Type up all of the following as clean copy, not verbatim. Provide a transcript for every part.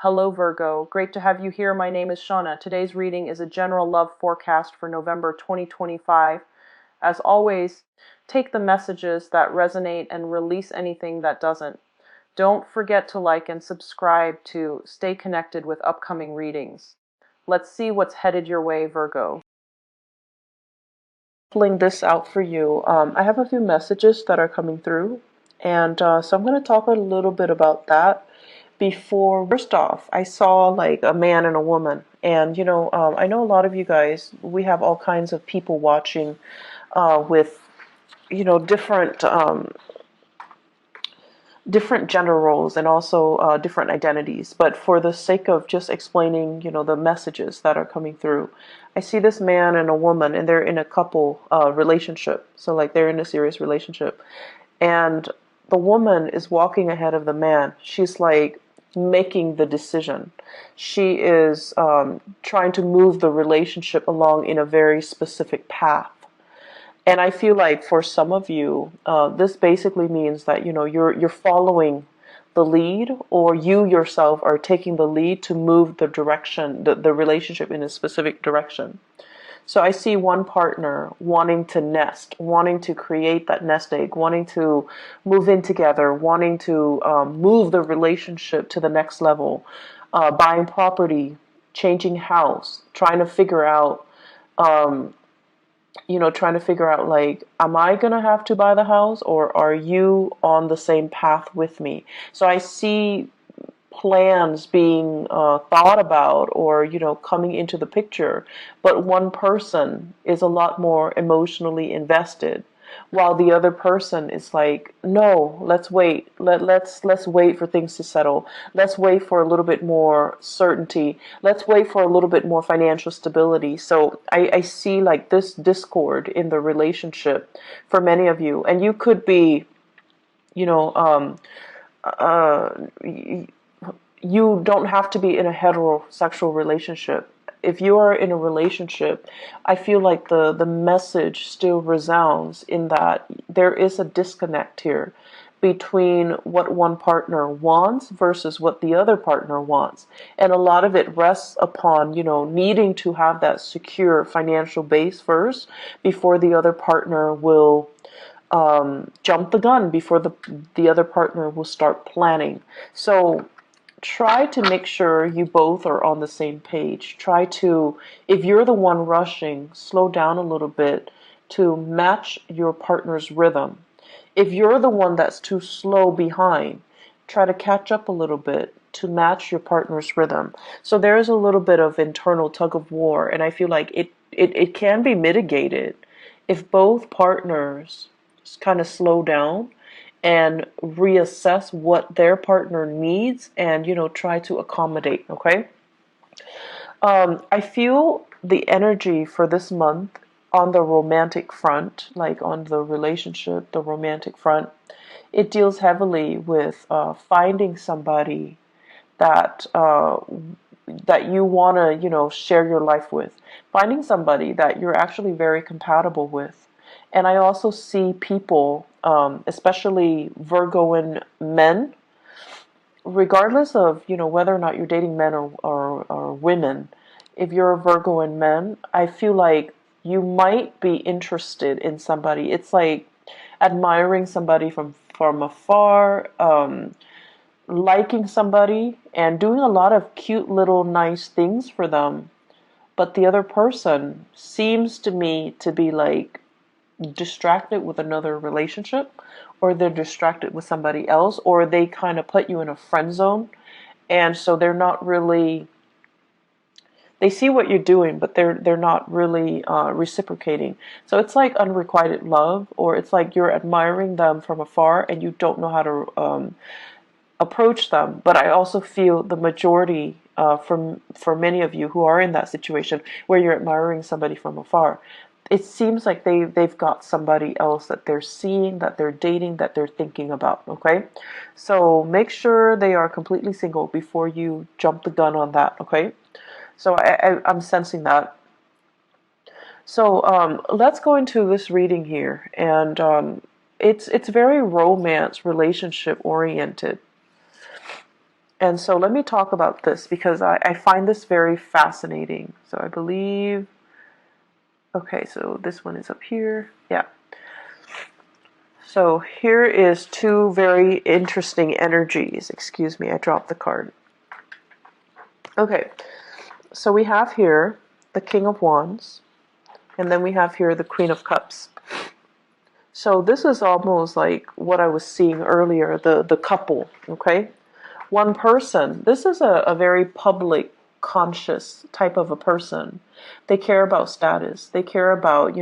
Hello Virgo, great to have you here. My name is Shauna. Today's reading is a general love forecast for November 2025. As always, take the messages that resonate and release anything that doesn't. Don't forget to like and subscribe to stay connected with upcoming readings. Let's see what's headed your way, Virgo. Pulling this out for you, I have a few messages that are coming through, and so I'm going to talk a little bit about that. Before, first off, I saw like a man and a woman, and I know a lot of you guys, we have all kinds of people watching with different gender roles and also different identities. But for the sake of just explaining, the messages that are coming through, I see this man and a woman, and they're in a couple relationship. So like they're in a serious relationship, and the woman is walking ahead of the man. She's like making the decision. She is trying to move the relationship along in a very specific path. And I feel like for some of you, this basically means that you're following the lead, or you yourself are taking the lead to move the direction, the relationship in a specific direction. So I see one partner wanting to nest, wanting to create that nest egg, wanting to move in together, wanting to move the relationship to the next level, buying property, changing house, trying to figure out like, am I going to have to buy the house, or are you on the same path with me? So I see plans being thought about, or coming into the picture, but one person is a lot more emotionally invested, while the other person is like, no, let's wait. Let's wait for things to settle. Let's wait for a little bit more certainty. Let's wait for a little bit more financial stability. So I see like this discord in the relationship for many of you, and you could be you know you don't have to be in a heterosexual relationship. If you are in a relationship, I feel like the message still resounds in that there is a disconnect here between what one partner wants versus what the other partner wants. And a lot of it rests upon, needing to have that secure financial base first before the other partner will jump the gun, before the other partner will start planning. So try to make sure you both are on the same page. Try to, if you're the one rushing, slow down a little bit to match your partner's rhythm. If you're the one that's too slow behind, try to catch up a little bit to match your partner's rhythm. So there is a little bit of internal tug of war, and I feel like it can be mitigated if both partners kind of slow down and reassess what their partner needs, and try to accommodate. Okay. I feel the energy for this month on the romantic front, like on the relationship, the romantic front, it deals heavily with finding somebody that that you want to share your life with, finding somebody that you're actually very compatible with. And I also see people, especially Virgoan men, regardless of whether or not you're dating men or women. If you're a Virgoan man, I feel like you might be interested in somebody. It's like admiring somebody from afar, liking somebody and doing a lot of cute little nice things for them, but the other person seems to me to be like distracted with another relationship, or they're distracted with somebody else, or they kind of put you in a friend zone, and so they're not really, they see what you're doing, but they're not really reciprocating. So it's like unrequited love, or it's like you're admiring them from afar and you don't know how to approach them. But I also feel the majority, for many of you who are in that situation where you're admiring somebody from afar, it seems like they've got somebody else that they're seeing, that they're dating, that they're thinking about. Okay, so make sure they are completely single before you jump the gun on that. Okay, so I'm sensing that. So let's go into this reading here, and it's very romance relationship oriented. And so let me talk about this because I find this very fascinating. So I believe, okay, so this one is up here. Yeah. So here is two very interesting energies. Excuse me, I dropped the card. Okay, so we have here the King of Wands, and then we have here the Queen of Cups. So this is almost like what I was seeing earlier, the couple, okay? One person. This is a very public, conscious type of a person. They care about status. They care about,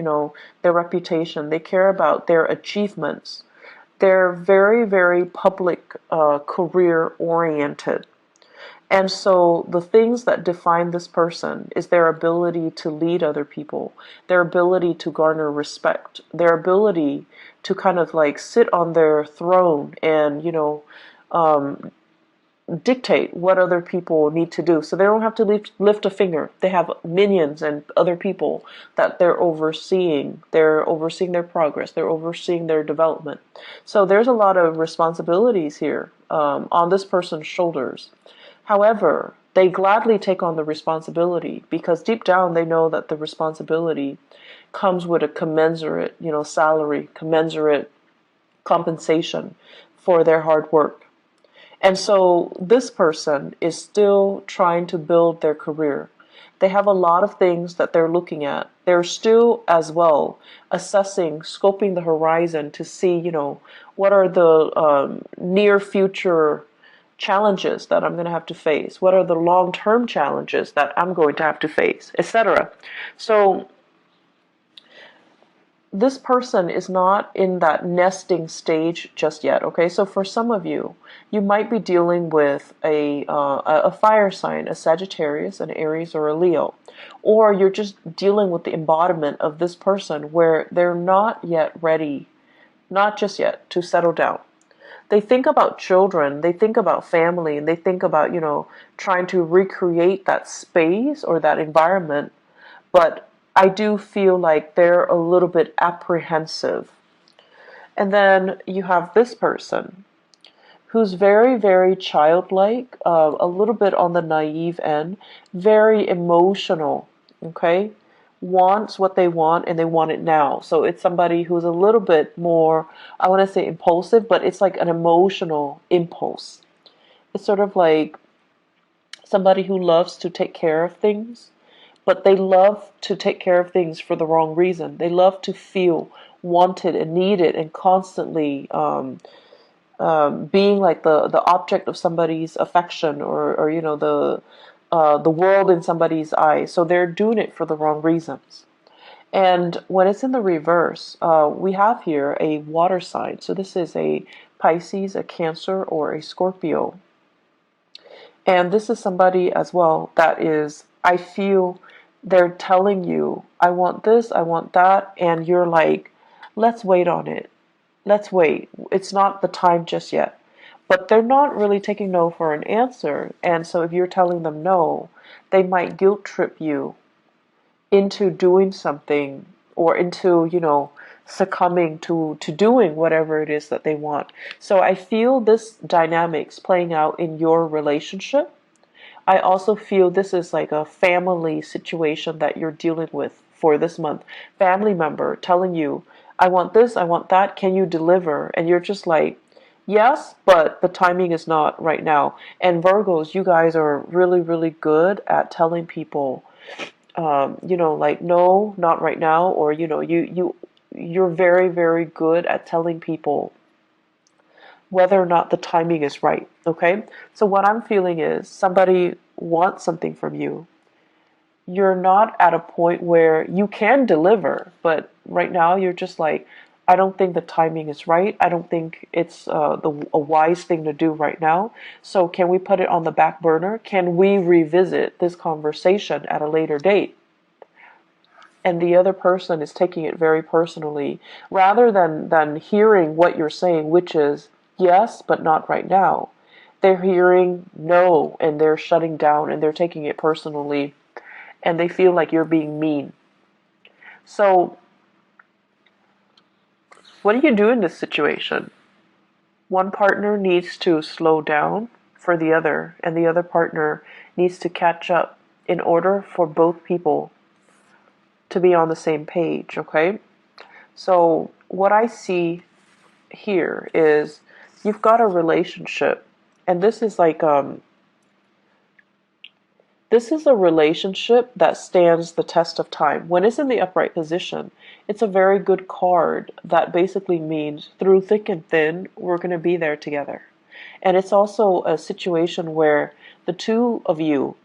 their reputation. They care about their achievements. They're very, very public, career oriented. And so the things that define this person is their ability to lead other people, their ability to garner respect, their ability to kind of like sit on their throne and, dictate what other people need to do. So they don't have to lift a finger. They have minions and other people that they're overseeing. They're overseeing their progress. They're overseeing their development. So there's a lot of responsibilities here on this person's shoulders. However, they gladly take on the responsibility because deep down they know that the responsibility comes with a commensurate, salary, commensurate compensation for their hard work. And so this person is still trying to build their career. They have a lot of things that they're looking at. They're still as well assessing, scoping the horizon to see, what are the near future challenges that I'm going to have to face? What are the long-term challenges that I'm going to have to face, etc. So this person is not in that nesting stage just yet, okay? So for some of you, you might be dealing with a fire sign, a Sagittarius, an Aries, or a Leo. Or you're just dealing with the embodiment of this person where they're not yet ready, not just yet, to settle down. They think about children, they think about family, and they think about, trying to recreate that space or that environment. But I do feel like they're a little bit apprehensive. And then you have this person who's very, very childlike, a little bit on the naive end, very emotional, okay? Wants what they want and they want it now. So it's somebody who's a little bit more, I want to say impulsive, but it's like an emotional impulse. It's sort of like somebody who loves to take care of things, but they love to take care of things for the wrong reason. They love to feel wanted and needed and constantly being like the object of somebody's affection or the world in somebody's eyes. So they're doing it for the wrong reasons. And when it's in the reverse, we have here a water sign. So this is a Pisces, a Cancer, or a Scorpio. And this is somebody as well that is, I feel they're telling you, I want this, I want that, and you're like, let's wait on it. Let's wait. It's not the time just yet. But they're not really taking no for an answer. And so if you're telling them no, they might guilt trip you into doing something or into, succumbing to doing whatever it is that they want. So I feel this dynamics playing out in your relationship. I also feel this is like a family situation that you're dealing with for this month. Family member telling you, I want this, I want that, can you deliver? And you're just like, yes, but the timing is not right now. And Virgos, you guys are really, really good at telling people, like, no, not right now. Or, you're very, very good at telling people whether or not the timing is right. Okay. So what I'm feeling is somebody wants something from you. You're not at a point where you can deliver, but right now you're just like, I don't think the timing is right. I don't think it's a wise thing to do right now. So can we put it on the back burner? Can we revisit this conversation at a later date? And the other person is taking it very personally, rather than hearing what you're saying, which is yes, but not right now. They're hearing no, and they're shutting down, and they're taking it personally, and they feel like you're being mean. So what do you do in this situation? One partner needs to slow down, for the other, and the other partner needs to catch up in order for both people to be on the same page, okay? So what I see here is you've got a relationship, and this is a relationship that stands the test of time. When it's in the upright position, it's a very good card that basically means through thick and thin, we're going to be there together. And it's also a situation where the two of you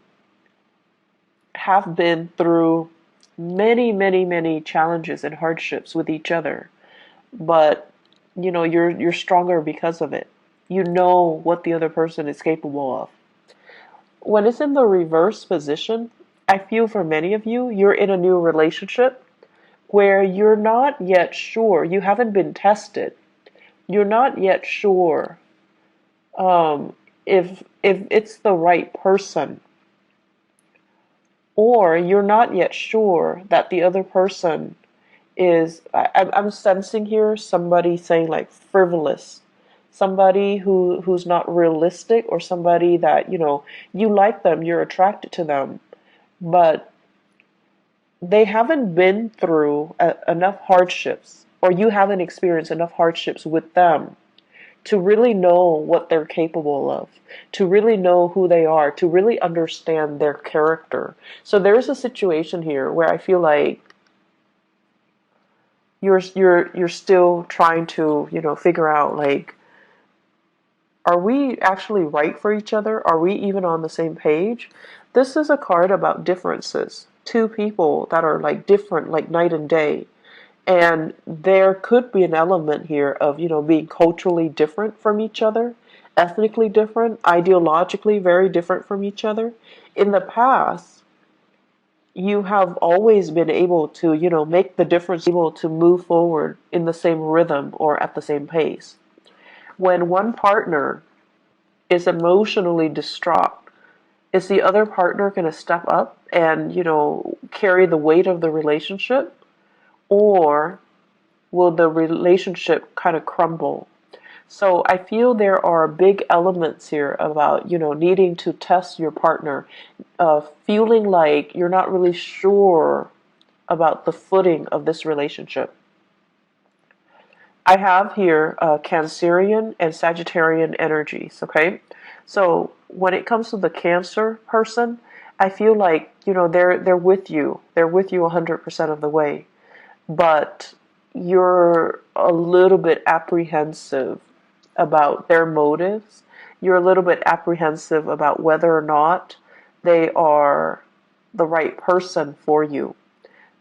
have been through many, many, many challenges and hardships with each other. But, you're stronger because of it. You know what the other person is capable of. When it's in the reverse position, I feel for many of you, you're in a new relationship where you're not yet sure, you haven't been tested. You're not yet sure if it's the right person, or you're not yet sure that the other person is. I'm sensing here somebody saying like frivolous, somebody who's not realistic, or somebody that you like them, you're attracted to them, but they haven't been through enough hardships, or you haven't experienced enough hardships with them to really know what they're capable of, to really know who they are, to really understand their character. So there's a situation here where I feel like you're still trying to, figure out, like, are we actually right for each other? Are we even on the same page? This is a card about differences. Two people that are like different, like night and day. And there could be an element here of, being culturally different from each other, ethnically different, ideologically very different from each other. In the past, you have always been able to, make the difference, able to move forward in the same rhythm or at the same pace. When one partner is emotionally distraught, is the other partner going to step up and, carry the weight of the relationship? Or will the relationship kind of crumble? So I feel there are big elements here about, needing to test your partner, feeling like you're not really sure about the footing of this relationship. I have here Cancerian and Sagittarian energies, okay? So when it comes to the Cancer person, I feel like, they're with you. They're with you 100% of the way. But you're a little bit apprehensive about their motives. You're a little bit apprehensive about whether or not they are the right person for you.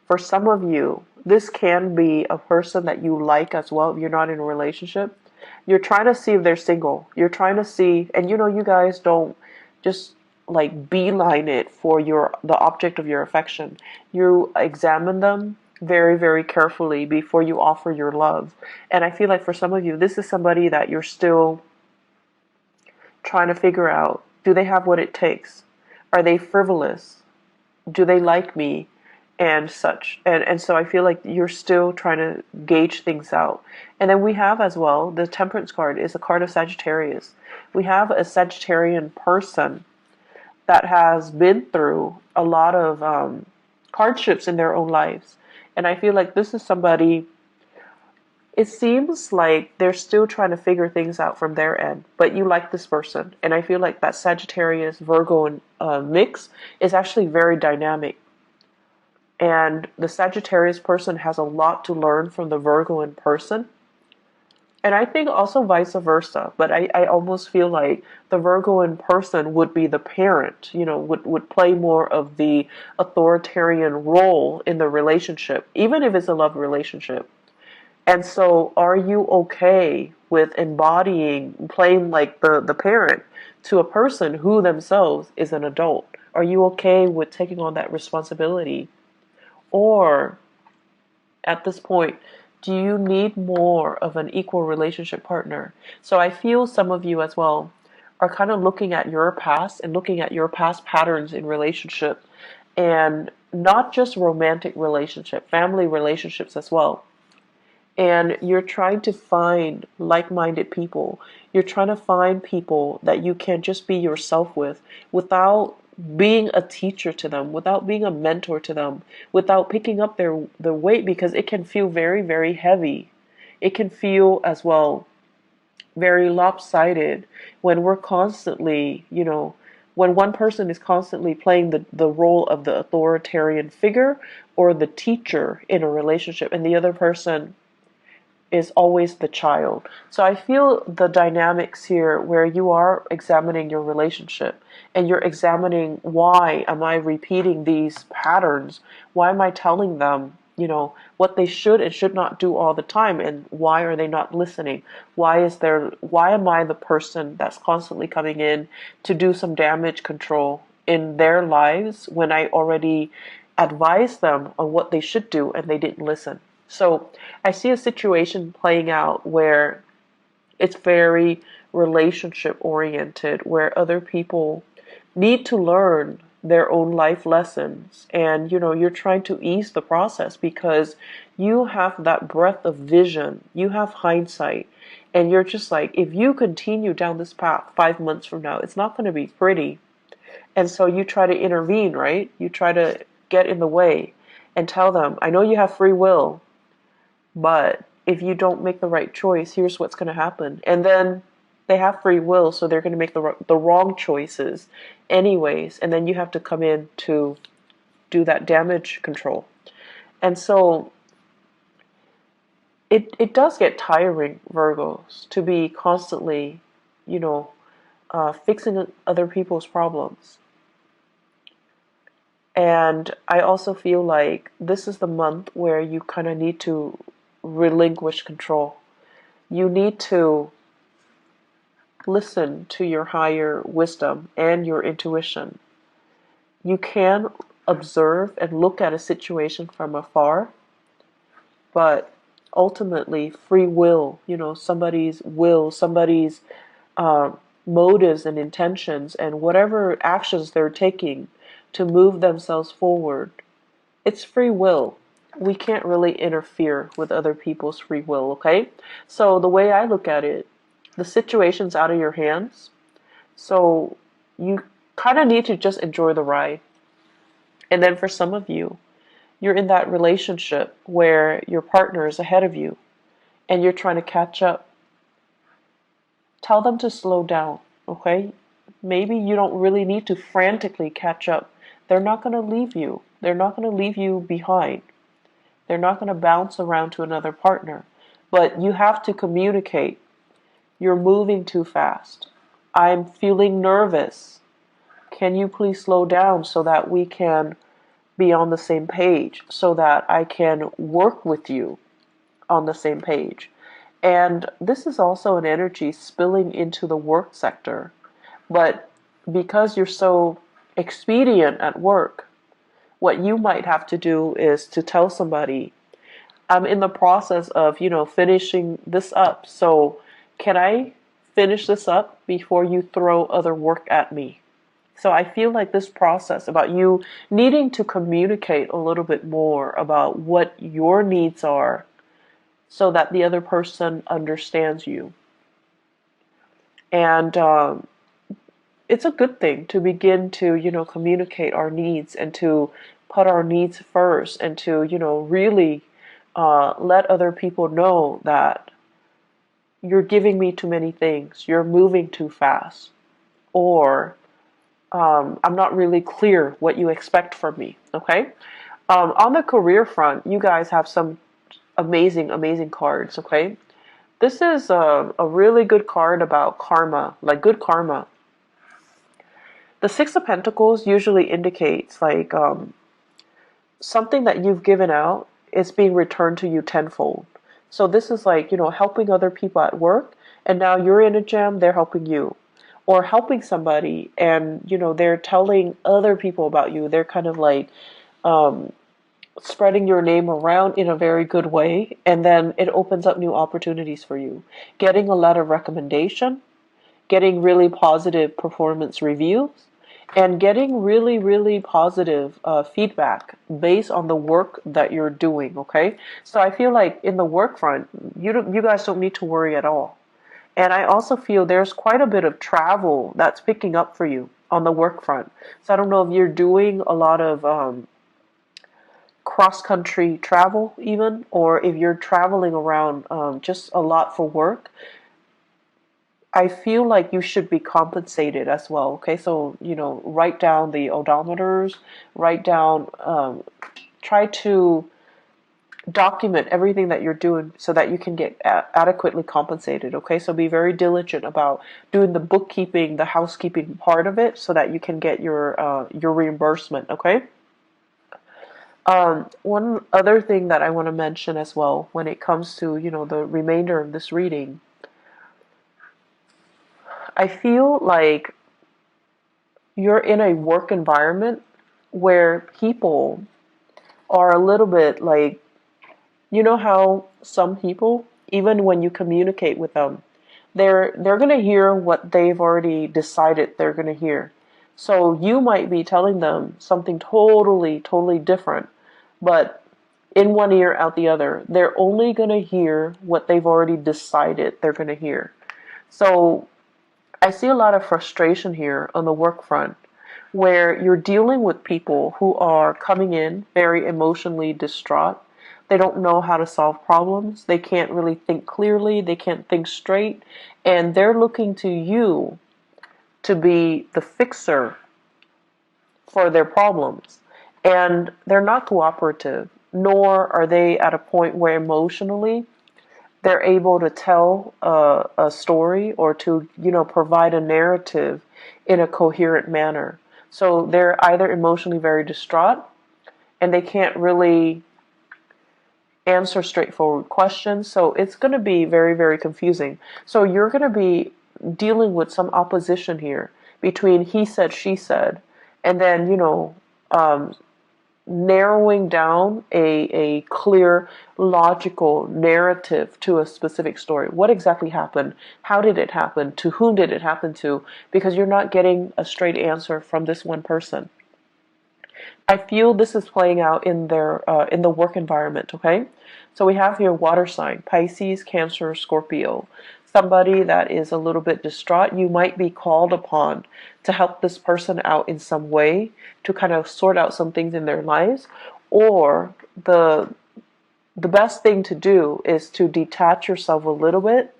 For some of you, this can be a person that you like as well if you're not in a relationship. You're trying to see if they're single. You're trying to see, and you guys don't just like beeline it for the object of your affection. You examine them very, very carefully before you offer your love. And I feel like for some of you, this is somebody that you're still trying to figure out, do they have what it takes? Are they frivolous? Do they like me? And such. And so I feel like you're still trying to gauge things out. And then we have as well, the Temperance card is a card of Sagittarius. We have a Sagittarian person that has been through a lot of hardships in their own lives. And I feel like this is somebody, it seems like they're still trying to figure things out from their end, but you like this person. And I feel like that Sagittarius Virgo mix is actually very dynamic. And the Sagittarius person has a lot to learn from the Virgoan person. And I think also vice versa. But I almost feel like the Virgoan person would be the parent, would play more of the authoritarian role in the relationship, even if it's a love relationship. And so are you okay with playing like the parent to a person who themselves is an adult? Are you okay with taking on that responsibility? Or at this point, do you need more of an equal relationship partner? So I feel some of you as well are kind of looking at your past and looking at your past patterns in relationship, and not just romantic relationship, family relationships as well. and you're trying to find like-minded people. You're trying to find people that you can just be yourself with without being a teacher to them, without being a mentor to them, without picking up their weight, because it can feel very, very heavy. It can feel as well very lopsided when we're constantly, when one person is constantly playing the role of the authoritarian figure or the teacher in a relationship, and the other person is always the child. So I feel the dynamics here where you are examining your relationship and you're examining, why am I repeating these patterns? Why am I telling them, what they should and should not do all the time, and why are they not listening? Why am I the person that's constantly coming in to do some damage control in their lives when I already advised them on what they should do and they didn't listen? So I see a situation playing out where it's very relationship oriented, where other people need to learn their own life lessons. And, you're trying to ease the process because you have that breadth of vision, you have hindsight, and you're just like, if you continue down this path 5 months from now, it's not going to be pretty. And so you try to intervene, right? You try to get in the way and tell them, I know you have free will, but if you don't make the right choice, here's what's going to happen. And then they have free will, so they're going to make the wrong choices anyways. And then you have to come in to do that damage control. And so it does get tiring, Virgos, to be constantly, fixing other people's problems. And I also feel like this is the month where you kind of need to relinquish control. You need to listen to your higher wisdom and your intuition. You can observe and look at a situation from afar, but ultimately free will, somebody's will, somebody's motives and intentions, and whatever actions they're taking to move themselves forward, it's free will. We can't really interfere with other people's free will, okay? So the way I look at it, the situation's out of your hands. So you kind of need to just enjoy the ride. And then for some of you, you're in that relationship where your partner is ahead of you and you're trying to catch up. Tell them to slow down, okay? Maybe you don't really need to frantically catch up. They're not going to leave you. They're not going to leave you behind. They're not going to bounce around to another partner. But you have to communicate. You're moving too fast. I'm feeling nervous. Can you please slow down so that we can be on the same page, so that I can work with you on the same page? And this is also an energy spilling into the work sector. But because you're so expedient at work, what you might have to do is to tell somebody, I'm in the process of, finishing this up. So can I finish this up before you throw other work at me? So I feel like this process about you needing to communicate a little bit more about what your needs are so that the other person understands you. And it's a good thing to begin to, communicate our needs and to put our needs first and to, really let other people know that you're giving me too many things, you're moving too fast, or I'm not really clear what you expect from me, okay? On the career front, you guys have some amazing, amazing cards, okay? This is a really good card about karma, like good karma. The Six of Pentacles usually indicates like something that you've given out is being returned to you tenfold. So this is like, helping other people at work, and now you're in a jam, they're helping you. Or helping somebody and, they're telling other people about you. They're kind of like spreading your name around in a very good way, and then it opens up new opportunities for you. Getting a letter of recommendation, getting really positive performance reviews, and getting really, really positive feedback based on the work that you're doing. Okay, so I feel like in the work front, you guys don't need to worry at all. And I also feel there's quite a bit of travel that's picking up for you on the work front. So I don't know if you're doing a lot of cross country travel, even, or if you're traveling around just a lot for work. I feel like you should be compensated as well. Okay, so write down the odometers, write down, try to document everything that you're doing so that you can get adequately compensated. Okay, so be very diligent about doing the bookkeeping, the housekeeping part of it, so that you can get your reimbursement. Okay. One other thing that I want to mention as well when it comes to the remainder of this reading, I feel like you're in a work environment where people are a little bit like, how some people, even when you communicate with them, they're going to hear what they've already decided they're going to hear. So you might be telling them something totally, totally different, but in one ear, out the other. They're only going to hear what they've already decided they're going to hear. So I see a lot of frustration here on the work front, where you're dealing with people who are coming in very emotionally distraught. They don't know how to solve problems. They can't really think clearly. They can't think straight. And they're looking to you to be the fixer for their problems. And they're not cooperative, nor are they at a point where emotionally they're able to tell a story or to, provide a narrative in a coherent manner. So they're either emotionally very distraught and they can't really answer straightforward questions. So it's going to be very, very confusing. So you're going to be dealing with some opposition here between he said, she said, and then, um, narrowing down a clear, logical narrative to a specific story. What exactly happened? How did it happen? To whom did it happen to? Because you're not getting a straight answer from this one person. I feel this is playing out in the work environment. Okay, so we have here water sign: Pisces, Cancer, Scorpio. Somebody that is a little bit distraught. You might be called upon to help this person out in some way to kind of sort out some things in their lives, or the best thing to do is to detach yourself a little bit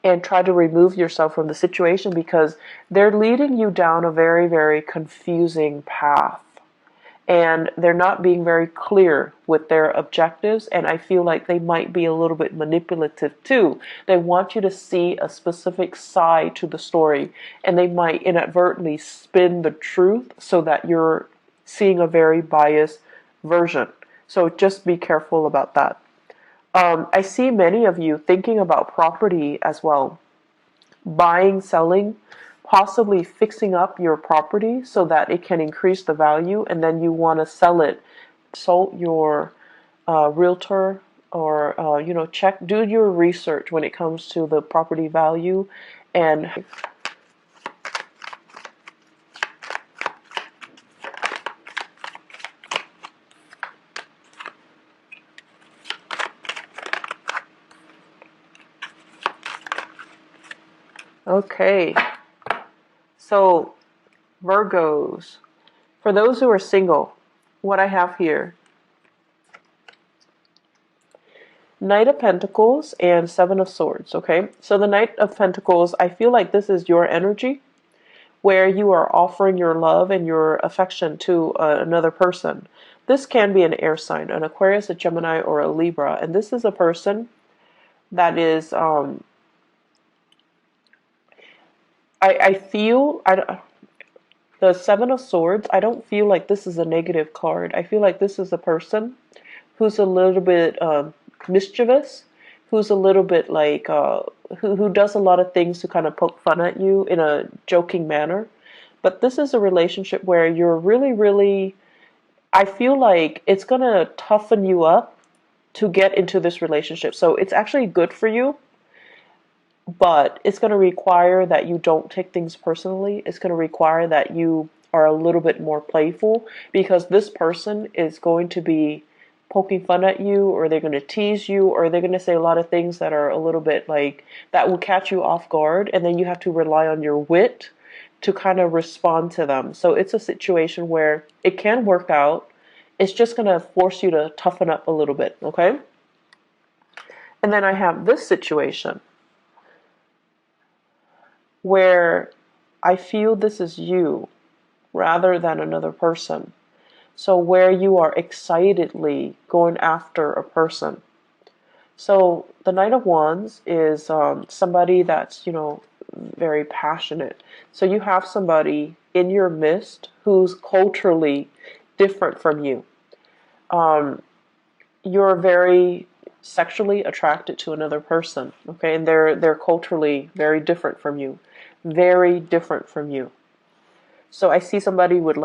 and try to remove yourself from the situation, because they're leading you down a very, very confusing path. And they're not being very clear with their objectives, and I feel like they might be a little bit manipulative too. They want you to see a specific side to the story, and they might inadvertently spin the truth so that you're seeing a very biased version. So just be careful about that. I see many of you thinking about property as well, buying, selling, possibly fixing up your property so that it can increase the value, and then you want to sell it. Consult your realtor, or check, do your research when it comes to the property value. And okay, so Virgos, for those who are single, what I have here: Knight of Pentacles and Seven of Swords. Okay, so the Knight of Pentacles, I feel like this is your energy, where you are offering your love and your affection to another person. This can be an air sign, an Aquarius, a Gemini, or a Libra, and this is a person that is, I feel, the Seven of Swords, I don't feel like this is a negative card. I feel like this is a person who's a little bit mischievous, who's a little bit like, who does a lot of things to kind of poke fun at you in a joking manner. But this is a relationship where you're really, really, I feel like it's going to toughen you up to get into this relationship. So it's actually good for you, but it's going to require that you don't take things personally. It's going to require that you are a little bit more playful, because this person is going to be poking fun at you, or they're going to tease you, or they're going to say a lot of things that are a little bit like that will catch you off guard, and then you have to rely on your wit to kind of respond to them. So it's a situation where it can work out. It's just going to force you to toughen up a little bit, okay? And then I have this situation where I feel this is you rather than another person. So where you are excitedly going after a person. So the Knight of Wands is somebody that's, very passionate. So you have somebody in your midst who's culturally different from you. You're very sexually attracted to another person, okay? And they're culturally very different from you. Very different from you. So I see somebody with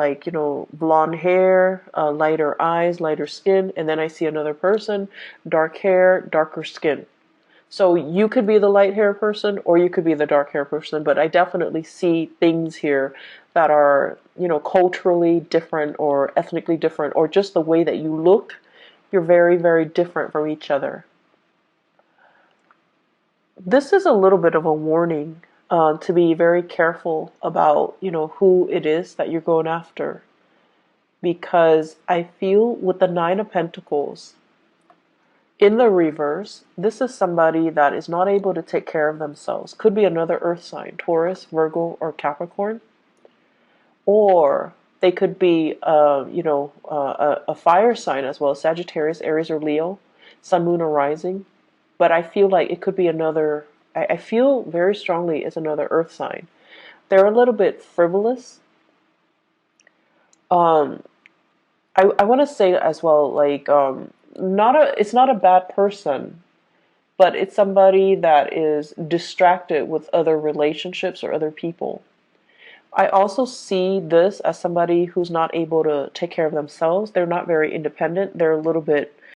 blonde hair, lighter eyes, lighter skin, and then I see another person, dark hair, darker skin. So you could be the light hair person or you could be the dark hair person, but I definitely see things here that are, culturally different or ethnically different, or just the way that you look, you're very, very different from each other. This is a little bit of a warning to be very careful about, who it is that you're going after. Because I feel with the Nine of Pentacles, in the reverse, this is somebody that is not able to take care of themselves. Could be another earth sign, Taurus, Virgo, or Capricorn. Or they could be, a fire sign as well, Sagittarius, Aries, or Leo, Sun, Moon, or Rising. But I feel like it could be another, I feel very strongly it's another earth sign. They're a little bit frivolous. I want to say as well, it's not a bad person, but it's somebody that is distracted with other relationships or other people. I also see this as somebody who's not able to take care of themselves. They're not very independent. They're a little bit